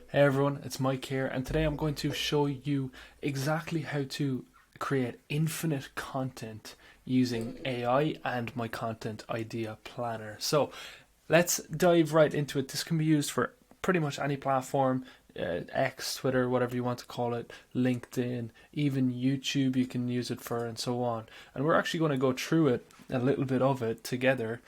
Hey everyone, it's Mike here, and today I'm going to show you exactly how to create infinite content using AI and my content idea planner. So let's dive right into it. This can be used for pretty much any platform, X, Twitter, whatever you want to call it, LinkedIn, even YouTube you can use it for, and so on. And we're actually going to go through it, a little bit of it together,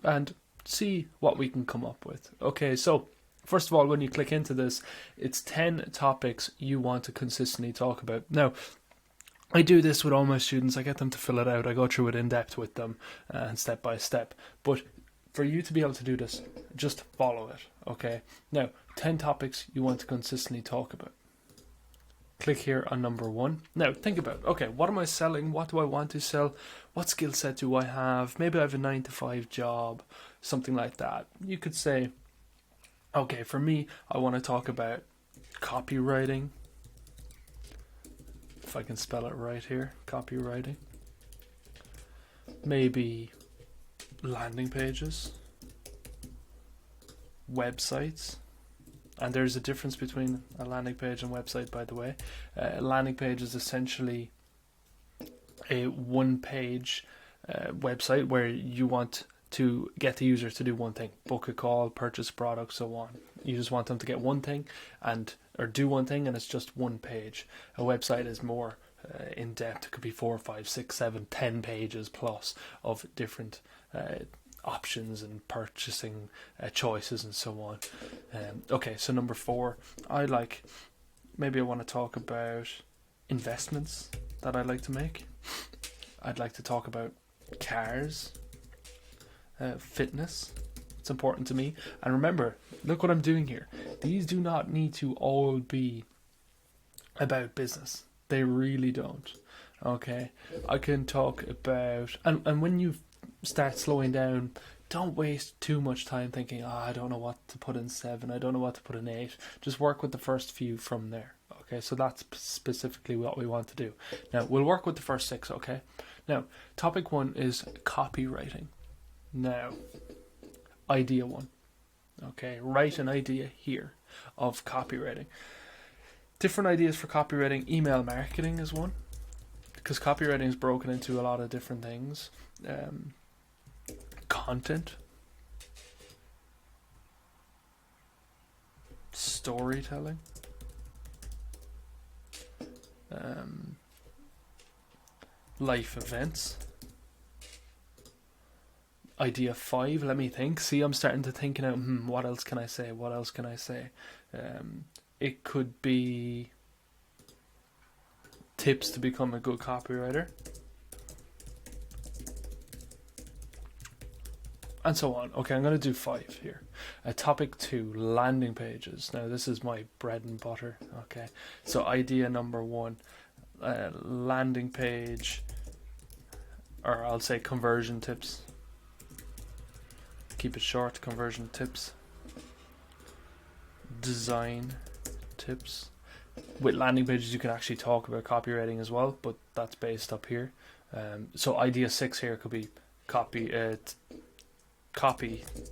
and see what we can come up with. Okay, so first of all, when you click into this, it's 10 topics you want to consistently talk about. Now, I do this with all my students. I get them to fill it out. I go through it in depth with them and step by step. But for you to be able to do this, just follow it, okay? Now, 10 topics you want to consistently talk about. Click here on number 1. Now, think about, okay, what am I selling? What do I want to sell? What skill set do I have? Maybe I have a 9 to 5 job, something like that. You could say, okay, for me, I want to talk about copywriting. If I can spell it right here, copywriting. Maybe landing pages, websites. And there's a difference between a landing page and website, by the way. A landing page is essentially a one-page website where you want to get the user to do one thing: book a call, purchase a product, so on. You just want them to get one thing or do one thing, and it's just one page. A website is more in depth. It could be 4, 5, 6, 7, 10 pages plus of different options and purchasing choices and so on. Okay, so number 4, maybe I want to talk about investments that I like to make. I'd like to talk about cars, fitness. It's important to me. And remember, look what I'm doing here. These do not need to all be about business. They really don't. Okay, I can talk about, and when you start slowing down, don't waste too much time thinking, I don't know what to put in 7, I don't know what to put in 8. Just work with the first few from there. Okay, so that's specifically what we want to do. Now, we'll work with the first 6, okay? Now, topic 1 is copywriting. Now, idea 1. Okay, write an idea here of copywriting. Different ideas for copywriting. Email marketing is one, because copywriting is broken into a lot of different things. Content, storytelling, life events. Idea 5, let me think. See, I'm starting to think now, what else can I say? What else can I say? It could be tips to become a good copywriter, and so on. Okay, I'm going to do 5 here. Topic 2, landing pages. Now, this is my bread and butter. Okay, so idea number 1, landing page, or I'll say conversion tips. Keep it short, conversion tips. Design tips. With landing pages, you can actually talk about copywriting as well, but that's based up here. So idea 6 here could be copy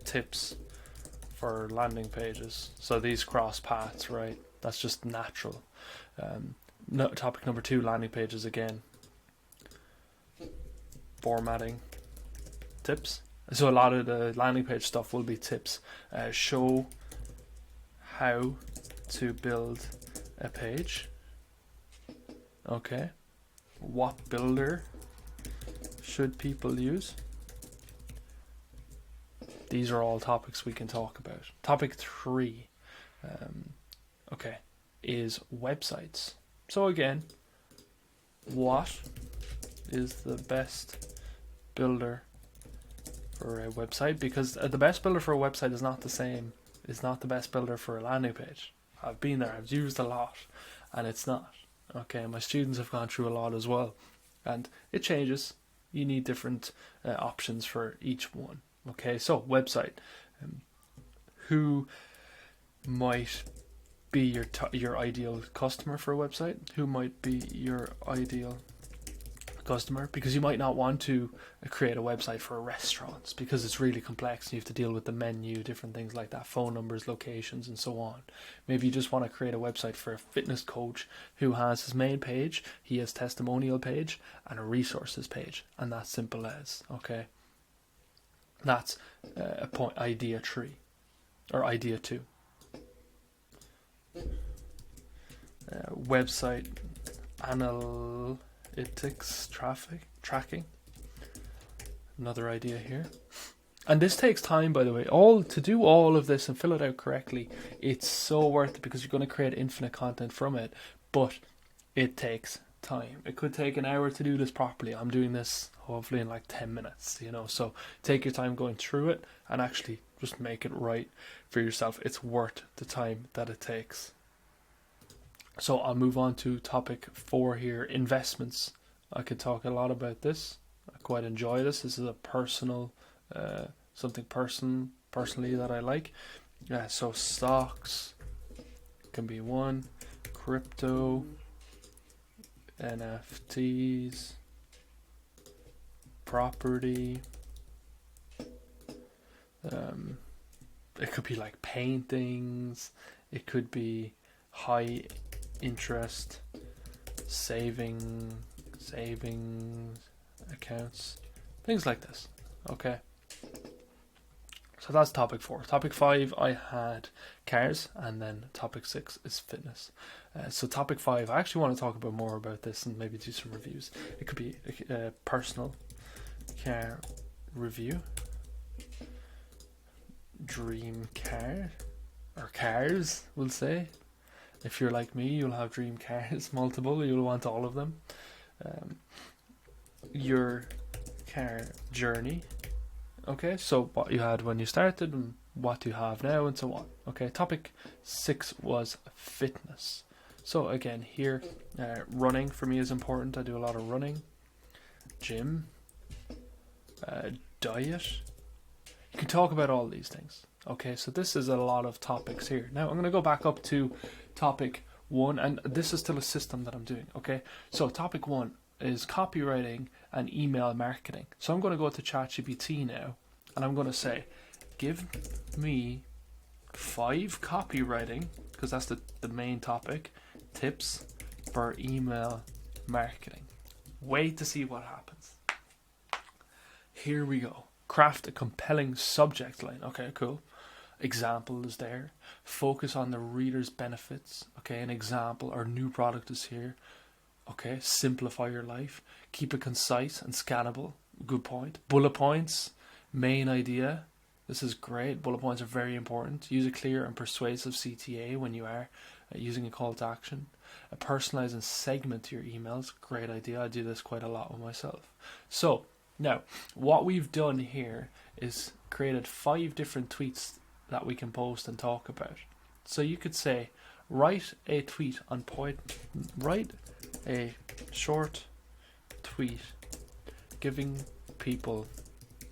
tips for landing pages. So these cross paths, right? That's just natural. Topic number 2, landing pages again. Formatting tips. So a lot of the landing page stuff will be tips. Show how to build a page. Okay. What builder should people use? These are all topics we can talk about. Topic 3, okay, is websites. So again, what is the best builder for a website? Because the best builder for a website is not the best builder for a landing page. I've been there, I've used a lot, and it's not. Okay, my students have gone through a lot as well, and it changes. You need different options for each one. Okay, so website. Who might be your ideal customer for a website? Who might be your ideal customer, because you might not want to create a website for restaurants because it's really complex and you have to deal with the menu, different things like that, phone numbers, locations, and so on. Maybe you just want to create a website for a fitness coach who has his main page, he has testimonial page, and a resources page, and that's simple as, okay? That's idea 3 or idea 2. Website analytics tracking. Another idea here. And this takes time, by the way. To do all of this and fill it out correctly, it's so worth it because you're going to create infinite content from it. But it takes time. It could take an hour to do this properly. I'm doing this hopefully in like 10 minutes, so take your time going through it and actually just make it right for yourself. It's worth the time that it takes. So I'll move on to topic 4 here, investments. I could talk a lot about this. I quite enjoy this. This is a personally that I like. So stocks can be one, crypto, NFTs, property. It could be like paintings. It could be high interest savings accounts, things like this. Okay, so that's topic 4. Topic 5, I had cars, and then topic 6 is fitness. So topic 5, I actually want to talk about more about this and maybe do some reviews. It could be a personal car review, dream car, or cars, we'll say. If you're like me, you'll have dream cars, multiple, you'll want all of them. Your car journey. Okay, so what you had when you started and what you have now and so on. Okay, topic 6 was fitness. So again, here, running for me is important. I do a lot of running. Gym. Diet. You can talk about all these things. Okay, so this is a lot of topics here. Now I'm going to go back up to topic 1, and this is still a system that I'm doing. Okay, so topic 1 is copywriting and email marketing. So I'm going to go to ChatGPT now, and I'm going to say, give me 5 copywriting, because that's the main topic, tips for email marketing. Wait to see what happens. Here we go. Craft a compelling subject line. Okay, cool. Example is there. Focus on the reader's benefits. Okay, an example or new product is here. Okay, simplify your life. Keep it concise and scannable. Good point. Bullet points. Main idea. This is great. Bullet points are very important. Use a clear and persuasive CTA when you are using a call to action. Personalize and segment your emails. Great idea. I do this quite a lot with myself. So, now, what we've done here is created 5 different tweets that we can post and talk about. So you could say, write a short tweet giving people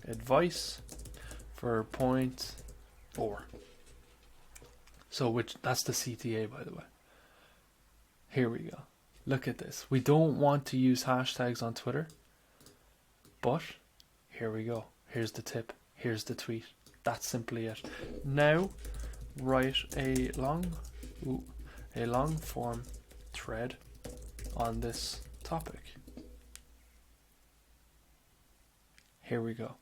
advice for point 4. So that's the CTA, by the way. Here we go. Look at this. We don't want to use hashtags on Twitter. But here we go. Here's the tip. Here's the tweet. That's simply it. Now, write a long form thread on this topic. Here we go.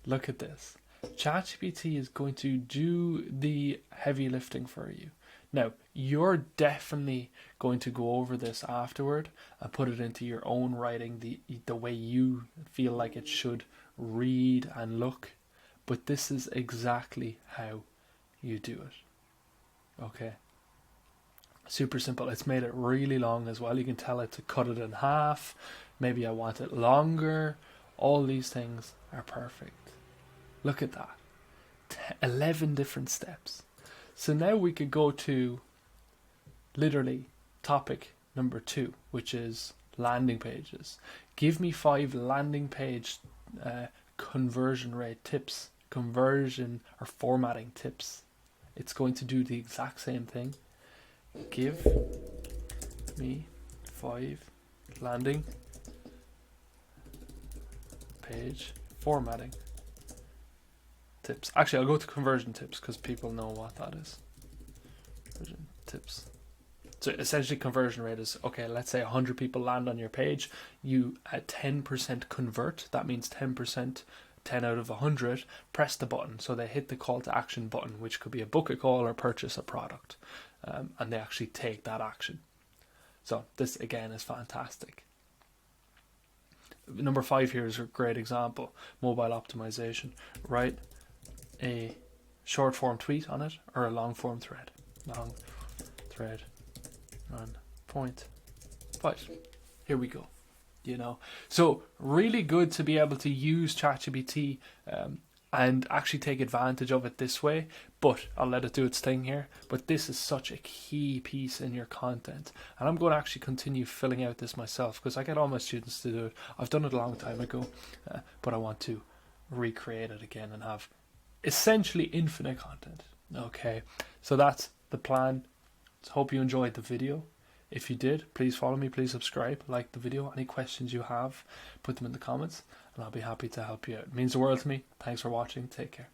Look at this. ChatGPT is going to do the heavy lifting for you. Now, you're definitely going to go over this afterward and put it into your own writing, the way you feel like it should read and look. But this is exactly how you do it. Okay. Super simple. It's made it really long as well. You can tell it to cut it in half. Maybe I want it longer. All these things are perfect. Look at that. 11 different steps. So now we could go to literally topic number 2, which is landing pages. Give me 5 landing page conversion rate tips, conversion or formatting tips. It's going to do the exact same thing. Give me 5 landing page formatting tips. Actually, I'll go to conversion tips because people know what that is. Conversion tips. So essentially conversion rate is, okay, let's say 100 people land on your page, you at 10% convert, that means 10%, 10 out of 100, press the button. So they hit the call to action button, which could be a book a call or purchase a product, and they actually take that action. So this again is fantastic. Number 5 here is a great example, mobile optimization. Write a short form tweet on it or a long form thread. Long thread on point 5. Here we go. So really good to be able to use ChatGPT and actually take advantage of it this way, but I'll let it do its thing here. But this is such a key piece in your content, and I'm going to actually continue filling out this myself because I get all my students to do it. I've done it a long time ago, but I want to recreate it again and have essentially infinite content. Okay, so that's the plan. So hope you enjoyed the video. If you did, please follow me, please subscribe, like the video. Any questions you have, put them in the comments and I'll be happy to help you out. It means the world to me. Thanks for watching. Take care.